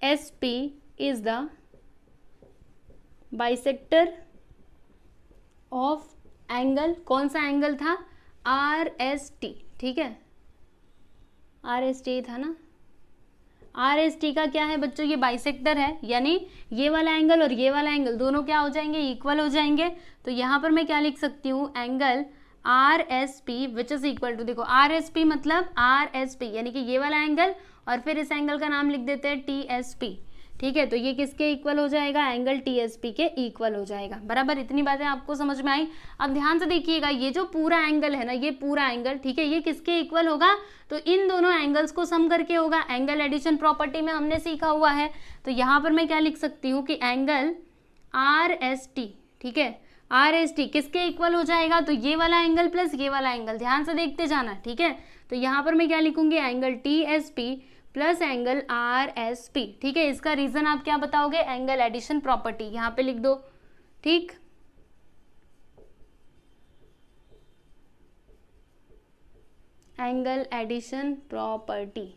SP is the bisector of angle, कौन सा एंगल था, आर एस टी, ठीक है, आर एस टी था ना, आर एस टी का क्या है बच्चों, ये बाइसेक्टर है, यानी ये वाला एंगल और ये वाला एंगल दोनों क्या हो जाएंगे, इक्वल हो जाएंगे। तो यहाँ पर मैं क्या लिख सकती हूँ, angle R S P which is equal to, देखो आर एस पी मतलब आर एस पी यानी कि ये वाला एंगल, और फिर इस एंगल का नाम लिख देते हैं टी एस पी, ठीक है। तो ये किसके इक्वल हो जाएगा, एंगल टी एस पी के इक्वल हो जाएगा, बराबर। इतनी बातें आपको समझ में आई। अब ध्यान से देखिएगा, ये जो पूरा एंगल है ना, ये पूरा एंगल, ठीक है, ये किसके इक्वल होगा, तो इन दोनों एंगल्स को सम करके होगा। एंगल एडिशन प्रॉपर्टी में हमने सीखा हुआ है। तो यहाँ पर मैं क्या लिख सकती हूँ कि एंगल आर एस टी, ठीक है, आर एस टी किसके इक्वल हो जाएगा, तो ये वाला एंगल प्लस ये वाला एंगल, ध्यान से देखते जाना, ठीक है। तो यहाँ पर मैं क्या लिखूंगी, angle T S P plus angle R S P, ठीक है। इसका रीजन आप क्या बताओगे, एंगल एडिशन प्रॉपर्टी, यहाँ पे लिख दो, ठीक। Angle addition property.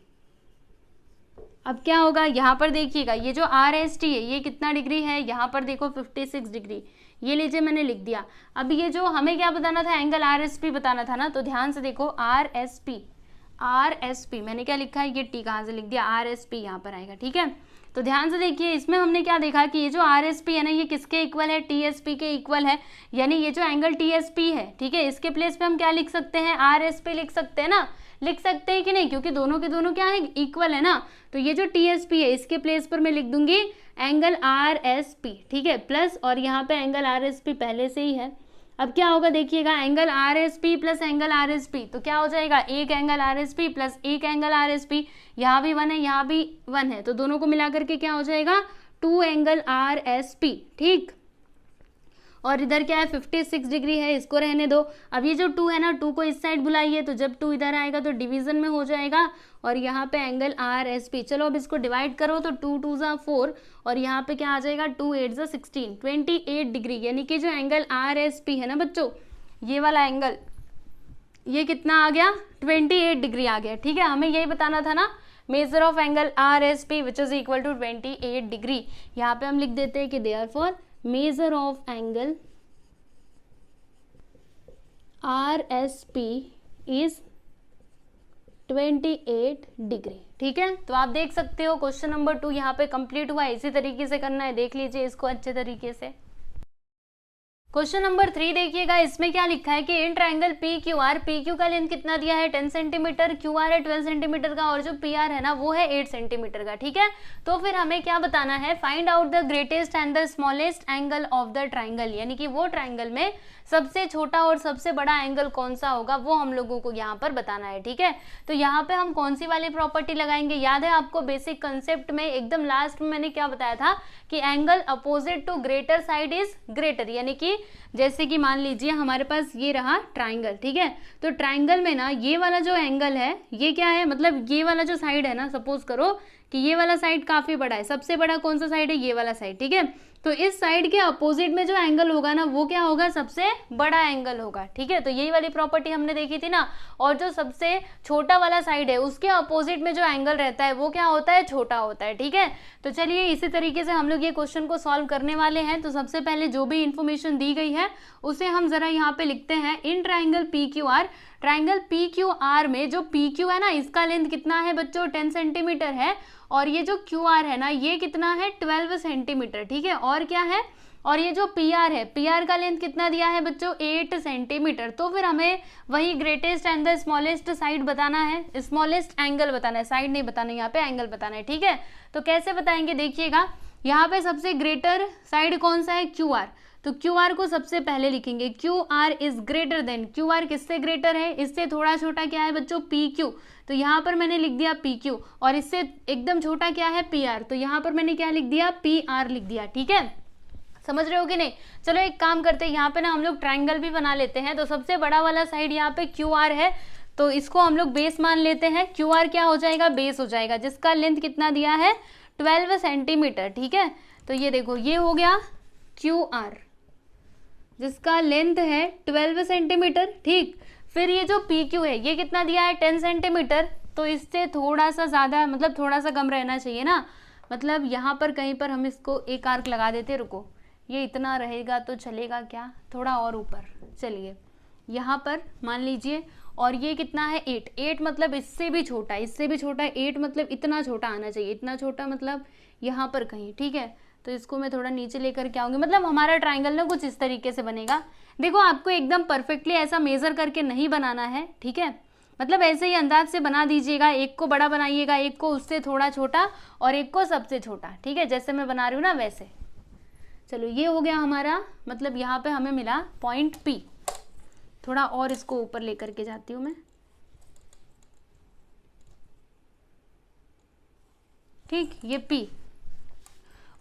अब क्या होगा, यहाँ पर देखिएगा, ये जो आर एस टी है ये कितना डिग्री है, यहाँ पर देखो 56 डिग्री, ये लीजिए मैंने लिख दिया। अब ये जो हमें क्या बताना था, एंगल आर एस पी बताना था ना, तो ध्यान से देखो R S P, are S P मैंने क्या लिखा है, ये टी कहाँ से लिख दिया, आर एस पी यहाँ पर आएगा, ठीक है। तो ध्यान से देखिए, इसमें हमने क्या देखा कि ये जो आर एस पी है ना, ये किसके इक्वल है, टी एस पी के इक्वल है, यानी ये जो एंगल टी एस पी है, ठीक है, इसके प्लेस पे हम क्या लिख सकते हैं, आर एस पी लिख सकते हैं ना, लिख सकते हैं कि नहीं, क्योंकि दोनों के दोनों क्या है, इक्वल है ना। तो ये जो टी एस पी है इसके प्लेस पर मैं लिख दूंगी एंगल आर एस पी, ठीक है, प्लस, और यहाँ पे एंगल आर एस पी पहले से ही है। अब क्या होगा देखिएगा, angle R S P plus angle R S P, तो क्या हो जाएगा, एक angle R S P plus एक एंगल आर एस पी, यहाँ भी 1 है यहाँ भी 1 है, तो दोनों को मिलाकर के क्या हो जाएगा, 2 एंगल आर एस पी, ठीक। और इधर क्या है, 56 डिग्री है, इसको रहने दो। अब ये जो 2 है ना, 2 को इस साइड बुलाइए, तो जब 2 इधर आएगा तो डिवीजन में हो जाएगा, और यहाँ पे एंगल आर एस पी, चलो अब इसको डिवाइड करो, तो 2 2 ज़ा 4, और यहाँ पे क्या आ जाएगा, 2 8 ज़ा 16, 28 डिग्री, यानी कि जो एंगल आर एस पी है ना बच्चों, ये वाला एंगल, ये कितना आ गया, 28 डिग्री आ गया, ठीक है। हमें यही बताना था ना, measure of angle R S P which is equal to 28 degree. यहाँ पे हम लिख देते हैं कि therefore measure of angle RSP is 28 degree, ठीक है। तो आप देख सकते हो क्वेश्चन नंबर 2 यहाँ पे कंप्लीट हुआ है। इसी तरीके से करना है, देख लीजिए इसको अच्छे तरीके से। क्वेश्चन नंबर 3 देखिएगा, इसमें क्या लिखा है कि in triangle P Q R, P Q का लेंथ कितना दिया है 10 सेंटीमीटर, क्यू आर है 12 सेंटीमीटर का, और जो पी आर है ना वो है 8 सेंटीमीटर का, ठीक है। तो फिर हमें क्या बताना है, find out the greatest and the smallest angle of the triangle, यानी कि वो ट्रायंगल में सबसे छोटा और सबसे बड़ा एंगल कौन सा होगा वो हम लोगों को यहाँ पर बताना है, ठीक है। तो यहाँ पे हम कौन सी वाली प्रॉपर्टी लगाएंगे, याद है आपको बेसिक कंसेप्ट में एकदम लास्ट में मैंने क्या बताया था कि angle opposite to greater side is greater, यानी कि जैसे कि मान लीजिए हमारे पास ये रहा ट्राइंगल, ठीक है। तो ट्राइंगल में ना ये वाला जो एंगल है ये क्या है, मतलब ये वाला जो साइड है ना, सपोज करो कि ये वाला साइड काफी बड़ा है, सबसे बड़ा कौन सा साइड है, ये वाला साइड, ठीक है। तो इस साइड के अपोजिट में जो एंगल होगा ना वो क्या होगा, सबसे बड़ा एंगल होगा, ठीक है। तो यही वाली प्रॉपर्टी हमने देखी थी ना। और जो सबसे छोटा वाला साइड है उसके अपोजिट में जो एंगल रहता है वो क्या होता है, छोटा होता है, ठीक है। तो चलिए इसी तरीके से हम लोग ये क्वेश्चन को सॉल्व करने वाले हैं। तो सबसे पहले जो भी इंफॉर्मेशन दी गई है उसे हम जरा यहाँ पे लिखते हैं। In triangle P Q R, triangle P Q R में जो पी क्यू है ना इसका लेंथ कितना है बच्चों, 10 सेंटीमीटर है, और ये जो क्यू आर है ना ये कितना है, 12 सेंटीमीटर, ठीक है। और क्या है, और ये जो पी आर है, पी आर का लेंथ कितना दिया है बच्चों, 8 सेंटीमीटर। तो फिर हमें वही greatest and the smallest side बताना है, स्मॉलेस्ट एंगल बताना है, साइड नहीं बताना, यहाँ पे एंगल बताना है, ठीक है। तो कैसे बताएंगे देखिएगा, यहाँ पे सबसे ग्रेटर साइड कौन सा है, क्यू आर। तो क्यू आर को सबसे पहले लिखेंगे, Q R is greater than, Q R किससे ग्रेटर है, इससे थोड़ा छोटा क्या है बच्चों, पी क्यू। तो यहाँ पर मैंने लिख दिया पी क्यू, और इससे एकदम छोटा क्या है, पी आर। तो यहाँ पर मैंने क्या लिख दिया, पी आर लिख दिया, ठीक है। समझ रहे हो कि नहीं। चलो एक काम करते हैं, यहाँ पे ना हम लोग ट्राइंगल भी बना लेते हैं। तो सबसे बड़ा वाला साइड यहाँ पे क्यू आर है, तो इसको हम लोग बेस मान लेते हैं। क्यू आर क्या हो जाएगा, बेस हो जाएगा, जिसका लेंथ कितना दिया है, 12 सेंटीमीटर, ठीक है। तो ये देखो ये हो गया क्यू आर जिसका लेंथ है 12 सेंटीमीटर, ठीक। फिर ये जो पी क्यू है ये कितना दिया है, 10 सेंटीमीटर। तो इससे थोड़ा सा ज़्यादा, मतलब थोड़ा सा कम रहना चाहिए ना, मतलब यहाँ पर कहीं पर हम इसको एक आर्क लगा देते, रुको, ये इतना रहेगा तो चलेगा क्या, थोड़ा और ऊपर चलिए, यहाँ पर मान लीजिए, और ये कितना है 8, 8 मतलब इससे भी छोटा, इससे भी छोटा, 8 मतलब इतना छोटा आना चाहिए, इतना छोटा मतलब यहाँ पर कहीं, ठीक है। तो इसको मैं थोड़ा नीचे लेकर के आऊँगी, मतलब हमारा ट्राइंगल ना कुछ इस तरीके से बनेगा। देखो आपको एकदम परफेक्टली ऐसा मेज़र करके नहीं बनाना है, ठीक है, मतलब ऐसे ही अंदाज से बना दीजिएगा, एक को बड़ा बनाइएगा, एक को उससे थोड़ा छोटा और एक को सबसे छोटा, ठीक है, जैसे मैं बना रही हूँ ना वैसे। चलो ये हो गया हमारा, मतलब यहाँ पे हमें मिला पॉइंट P। थोड़ा और इसको ऊपर लेकर के जाती हूँ मैं, ठीक, ये P,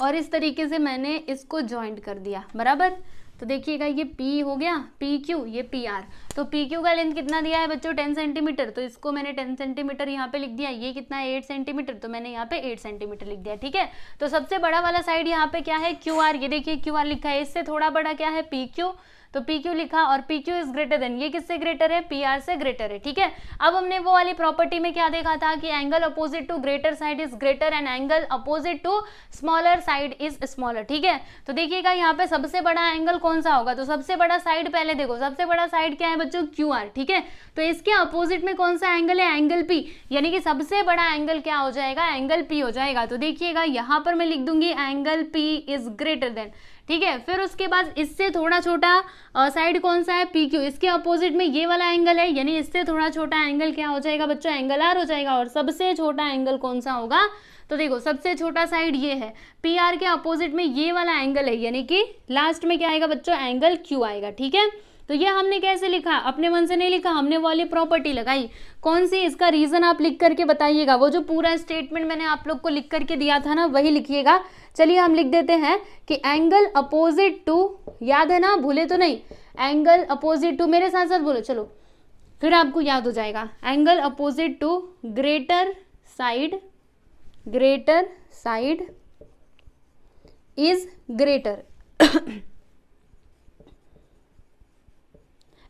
और इस तरीके से मैंने इसको जॉइंट कर दिया, बराबर। तो देखिएगा ये P हो गया, PQ, ये PR। तो PQ का लेंथ कितना दिया है बच्चों 10 सेंटीमीटर, तो इसको मैंने 10 सेंटीमीटर यहाँ पे लिख दिया। ये कितना है 8 सेंटीमीटर, तो मैंने यहाँ पे 8 सेंटीमीटर लिख दिया, ठीक है। तो सबसे बड़ा वाला साइड यहाँ पे क्या है QR, ये देखिए QR लिखा है, इससे थोड़ा बड़ा क्या है PQ, तो PQ लिखा, और PQ इज ग्रेटर देन, ये किससे ग्रेटर है, PR से ग्रेटर है, ठीक है। अब हमने वो वाली प्रॉपर्टी में क्या देखा था कि angle opposite to greater side is greater and angle opposite to smaller side is smaller, ठीक है। तो देखिएगा यहाँ पे सबसे बड़ा एंगल कौन सा होगा, तो सबसे बड़ा साइड पहले देखो, सबसे बड़ा साइड क्या है बच्चों QR, ठीक है। तो इसके अपोजिट में कौन सा एंगल है, एंगल P, यानी कि सबसे बड़ा एंगल क्या हो जाएगा, एंगल P हो जाएगा। तो देखिएगा यहाँ पर मैं लिख दूंगी angle P is greater than, ठीक है। फिर उसके बाद इससे थोड़ा छोटा साइड कौन सा है PQ, इसके अपोजिट में ये वाला एंगल है, यानी इससे थोड़ा छोटा एंगल क्या हो जाएगा बच्चों, एंगल R हो जाएगा। और सबसे छोटा एंगल कौन सा होगा, तो देखो सबसे छोटा साइड ये है, PR के अपोजिट में ये वाला एंगल है, यानी कि लास्ट में क्या आएगा बच्चों, एंगल Q आएगा, ठीक है। तो ये हमने कैसे लिखा, अपने मन से नहीं लिखा, हमने वाली प्रॉपर्टी लगाई। कौन सी, इसका रीजन आप लिख करके बताइएगा, वो जो पूरा स्टेटमेंट मैंने आप लोग को लिख करके दिया था ना वही लिखिएगा। चलिए हम लिख देते हैं कि एंगल अपोजिट टू, याद है ना, भूले तो नहीं, एंगल अपोजिट टू, मेरे साथ साथ बोलो चलो, फिर आपको याद हो जाएगा। Angle opposite to greater side is greater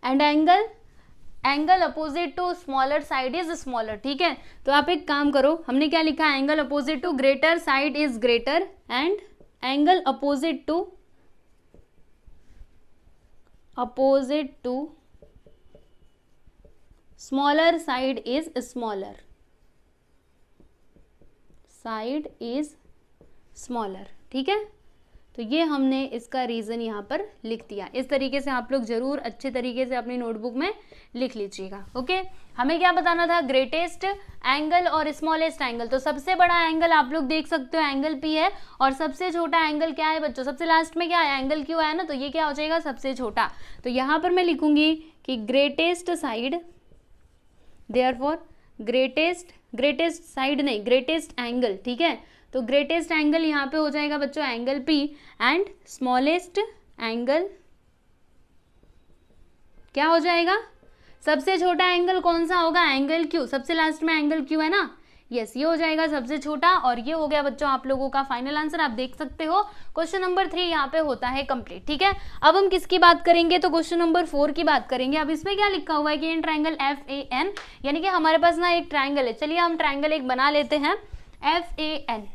and angle opposite to smaller side is smaller, ठीक है। तो आप एक काम करो, हमने क्या लिखा, angle opposite to greater side is greater and angle opposite to smaller side is smaller, ठीक है। तो ये हमने इसका रीज़न यहाँ पर लिख दिया। इस तरीके से आप लोग जरूर अच्छे तरीके से अपनी नोटबुक में लिख लीजिएगा, ओके। हमें क्या बताना था, ग्रेटेस्ट एंगल और स्मॉलेस्ट एंगल। तो सबसे बड़ा एंगल आप लोग देख सकते हो एंगल P है, और सबसे छोटा एंगल क्या है बच्चों, सबसे लास्ट में क्या है, एंगल Q है ना, तो ये क्या हो जाएगा सबसे छोटा। तो यहाँ पर मैं लिखूंगी कि greatest side, therefore greatest side नहीं, ग्रेटेस्ट एंगल, ठीक है। तो ग्रेटेस्ट एंगल यहाँ पे हो जाएगा बच्चों angle P and smallest angle क्या हो जाएगा, सबसे छोटा एंगल कौन सा होगा, एंगल Q, सबसे लास्ट में एंगल Q है ना, यस, ये हो जाएगा सबसे छोटा। और ये हो गया बच्चों आप लोगों का फाइनल आंसर, आप देख सकते हो। क्वेश्चन नंबर 3 यहाँ पे होता है कंप्लीट, ठीक है। अब हम किसकी बात करेंगे, तो क्वेश्चन नंबर 4 की बात करेंगे। अब इसमें क्या लिखा हुआ है कि इन ट्राइंगल FAN, यानी कि हमारे पास ना एक ट्राइंगल है, चलिए हम ट्राइंगल एक बना लेते हैं FAN।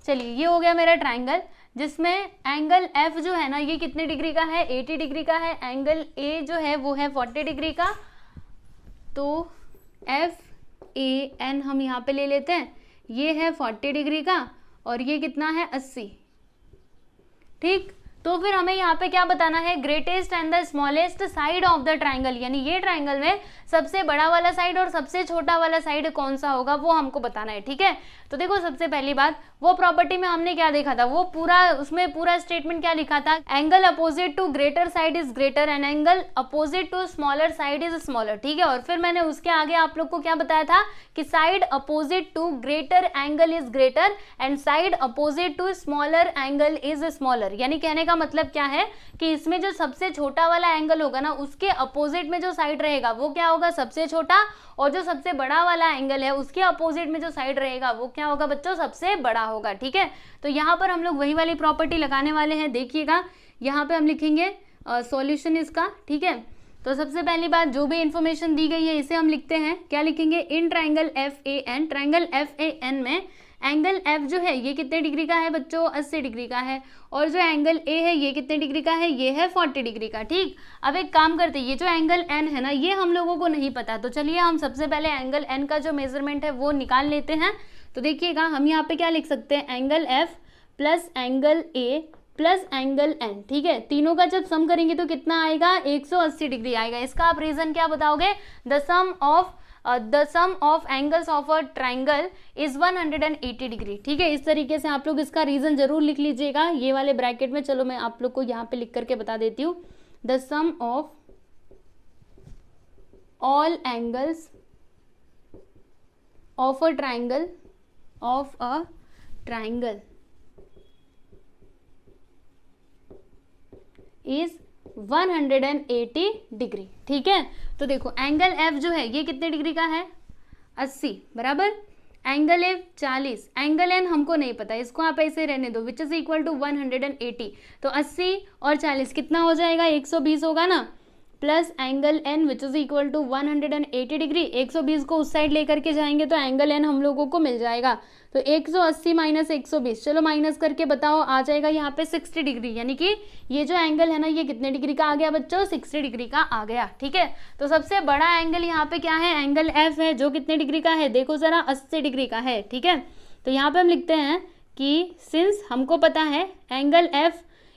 चलिए ये हो गया मेरा ट्राइंगल, जिसमें एंगल F जो है ना ये कितने डिग्री का है, 80 डिग्री का है। एंगल A जो है वो है 40 डिग्री का। तो FAN हम यहाँ पे ले लेते हैं, ये है 40 डिग्री का और ये कितना है 80, ठीक। तो फिर हमें यहाँ पे क्या बताना है, greatest and the smallest side of the triangle, यानी ये ट्राइंगल में सबसे बड़ा वाला साइड और सबसे छोटा वाला साइड कौन सा होगा वो हमको बताना है, ठीक है। तो देखो सबसे पहली बात, वो प्रॉपर्टी में हमने क्या देखा था, वो पूरा उसमें पूरा स्टेटमेंट क्या लिखा था, angle opposite to greater side is greater and angle opposite to smaller side is smaller, ठीक है। और फिर मैंने उसके आगे आप लोग को क्या बताया था कि side opposite to greater angle is greater and side opposite to smaller angle is smaller. यानी कहने का मतलब क्या है कि इसमें जो सबसे छोटा वाला एंगल होगा ना उसके अपोजिट में जो साइड रहेगा वो क्या होगा, सबसे छोटा, और जो सबसे बड़ा वाला एंगल है उसके अपोजिट में जो साइड रहेगा वो क्या होगा बच्चों, सबसे बड़ा होगा, ठीक है। तो यहाँ पर हम लोग वही वाली प्रॉपर्टी लगाने वाले हैं। देखिएगा यहाँ पे हम लिखेंगे सॉल्यूशन इसका, ठीक है। तो सबसे पहली बात, जो भी इंफॉर्मेशन दी गई है इसे हम लिखते हैं, क्या लिखेंगे, in triangle FAN, triangle FAN में एंगल F जो है ये कितने डिग्री का है बच्चों, 80 डिग्री का है, और जो एंगल A है ये कितने डिग्री का है, ये है 40 डिग्री का। ठीक, अब एक काम करते हैं, ये जो एंगल N है ना ये हम लोगों को नहीं पता, तो चलिए हम सबसे पहले एंगल N का जो मेजरमेंट है वो निकाल लेते हैं। तो देखिएगा हम यहाँ पे क्या लिख सकते हैं, angle F plus angle A plus angle N, ठीक है, तीनों का जब सम करेंगे तो कितना आएगा, 180 डिग्री आएगा। इसका आप रीजन क्या बताओगे, the sum of angles of a triangle is 180 degree. ठीक है, इस तरीके से आप लोग इसका रीजन जरूर लिख लीजिएगा ये वाले ब्रैकेट में। चलो मैं आप लोग को यहाँ पे लिख करके बता देती हूँ, the sum of all angles of a triangle is 180 degree. ठीक है, तो देखो एंगल F जो है ये कितने डिग्री का है, 80 बराबर, एंगल F 40, एंगल N हमको नहीं पता, इसको आप ऐसे रहने दो, विच इज इक्वल टू 180। तो 80 और 40 कितना हो जाएगा, 120 होगा ना, plus angle N which is equal to 180 degree, 120 को उस साइड लेकर के जाएंगे तो एंगल N हम लोगों को मिल जाएगा। तो 180 माइनस 120, चलो माइनस करके बताओ, आ जाएगा यहाँ पे 60 डिग्री, यानी कि ये जो एंगल है ना ये कितने डिग्री का आ गया बच्चों, 60 डिग्री का आ गया। ठीक है, तो सबसे बड़ा एंगल यहाँ पे क्या है, एंगल F है, जो कितने डिग्री का है, देखो जरा 80 डिग्री का है। ठीक है, तो यहाँ पे हम लिखते हैं कि सिंस हमको पता है angle F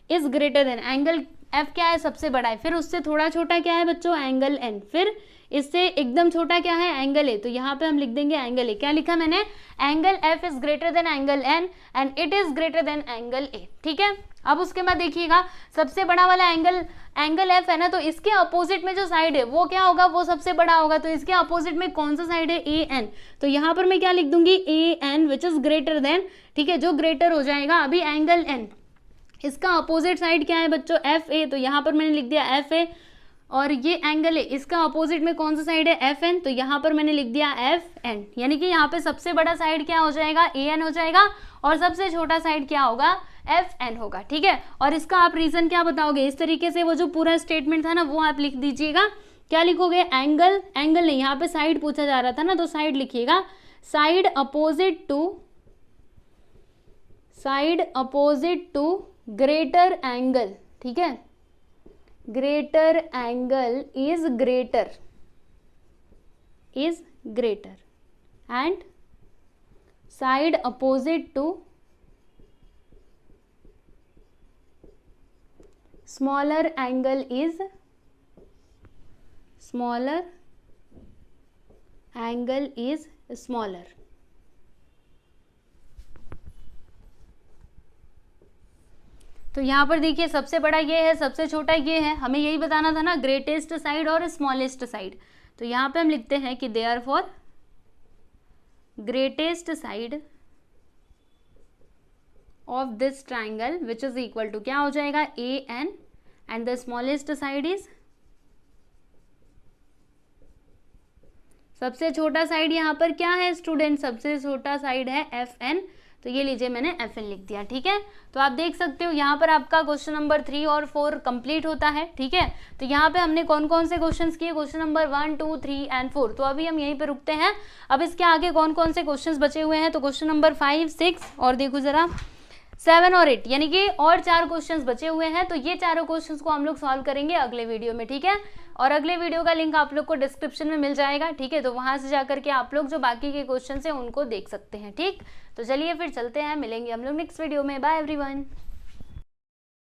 is greater than, angle F क्या है, सबसे बड़ा है, फिर उससे थोड़ा छोटा क्या है बच्चों, एंगल N, फिर इससे एकदम छोटा क्या है, एंगल A, तो यहाँ पे हम लिख देंगे एंगल A। क्या लिखा मैंने, angle F is greater than angle N and it is greater than angle A। ठीक है, अब उसके बाद देखिएगा सबसे बड़ा वाला एंगल F है ना, तो इसके अपोजिट में जो साइड है वो क्या होगा, वो सबसे बड़ा होगा, तो इसके अपोजिट में कौन सा साइड है, AN, तो यहाँ पर मैं क्या लिख दूंगी, AN which is greater than, ठीक है, जो ग्रेटर हो जाएगा अभी एंगल N, इसका अपोजिट साइड क्या है बच्चों, FA, तो यहाँ पर मैंने लिख दिया FA, और ये एंगल है इसका अपोजिट में कौन सा साइड है, FN, तो यहाँ पर मैंने लिख दिया FN, यानी कि यहाँ पे सबसे बड़ा साइड क्या हो जाएगा, AN हो जाएगा, और सबसे छोटा साइड क्या होगा, FN होगा। ठीक है, और इसका आप रीजन क्या बताओगे, इस तरीके से वो जो पूरा स्टेटमेंट था ना वो आप लिख दीजिएगा। क्या लिखोगे, एंगल नहीं, यहाँ पे साइड पूछा जा रहा था ना, तो साइड लिखिएगा, side opposite to greater angle. ठीक है, greater angle is greater and side opposite to smaller angle is smaller. तो यहाँ पर देखिए सबसे बड़ा ये है, सबसे छोटा ये है, हमें यही बताना था ना, ग्रेटेस्ट साइड और स्मॉलेस्ट साइड। तो यहाँ पे हम लिखते हैं कि therefore greatest side of this triangle which is equal to क्या हो जाएगा, AN and the smallest side is, सबसे छोटा साइड यहाँ पर क्या है स्टूडेंट, सबसे छोटा साइड है FN, तो ये लीजिए मैंने FN लिख दिया। ठीक है, तो आप देख सकते हो यहाँ पर आपका क्वेश्चन नंबर 3 और 4 कंप्लीट होता है। ठीक है, तो यहाँ पे हमने कौन कौन से क्वेश्चंस किए, क्वेश्चन नंबर 1, 2, 3 एंड 4, तो अभी हम यहीं पे रुकते हैं। अब इसके आगे कौन कौन से क्वेश्चंस बचे हुए हैं, तो क्वेश्चन नंबर 5, 6 और देखो जरा 7 और 8, यानी कि और 4 क्वेश्चंस बचे हुए हैं। तो ये चारों क्वेश्चंस को हम लोग सॉल्व करेंगे अगले वीडियो में। ठीक है, और अगले वीडियो का लिंक आप लोग को डिस्क्रिप्शन में मिल जाएगा। ठीक है, तो वहां से जाकर के आप लोग जो बाकी के क्वेश्चन है उनको देख सकते हैं। ठीक, तो चलिए फिर चलते हैं, मिलेंगे हम लोग नेक्स्ट वीडियो में। Bye everyone.